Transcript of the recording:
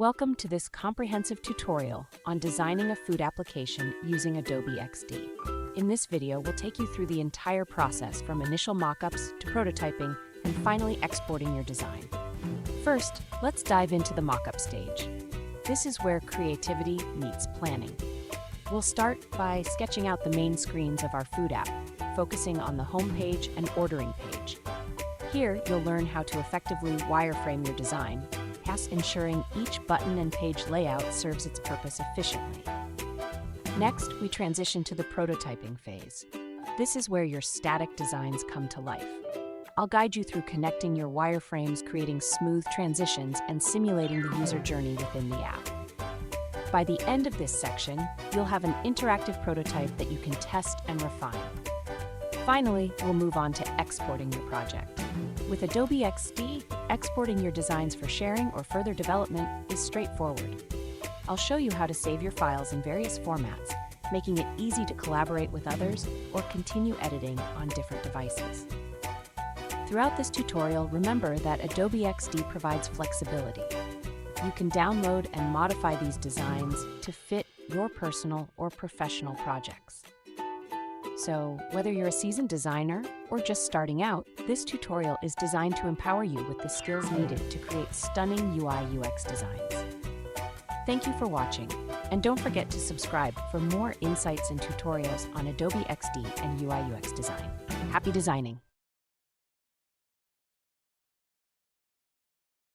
Welcome to this comprehensive tutorial on designing a food application using Adobe XD. In this video, we'll take you through the entire process from initial mockups to prototyping and finally exporting your design. First, let's dive into the mockup stage. This is where creativity meets planning. We'll start by sketching out the main screens of our food app, focusing on the home page and ordering page. Here, you'll learn how to effectively wireframe your design, ensuring each button and page layout serves its purpose efficiently. Next, we transition to the prototyping phase. This is where your static designs come to life. I'll guide you through connecting your wireframes, creating smooth transitions, and simulating the user journey within the app. By the end of this section, you'll have an interactive prototype that you can test and refine. Finally, we'll move on to exporting your project. With Adobe XD, exporting your designs for sharing or further development is straightforward. I'll show you how to save your files in various formats, making it easy to collaborate with others or continue editing on different devices. Throughout this tutorial, remember that Adobe XD provides flexibility. You can download and modify these designs to fit your personal or professional projects. So, whether you're a seasoned designer or just starting out, this tutorial is designed to empower you with the skills needed to create stunning UI/UX designs. Thank you for watching, and don't forget to subscribe for more insights and tutorials on Adobe XD and UI/UX design. Happy designing!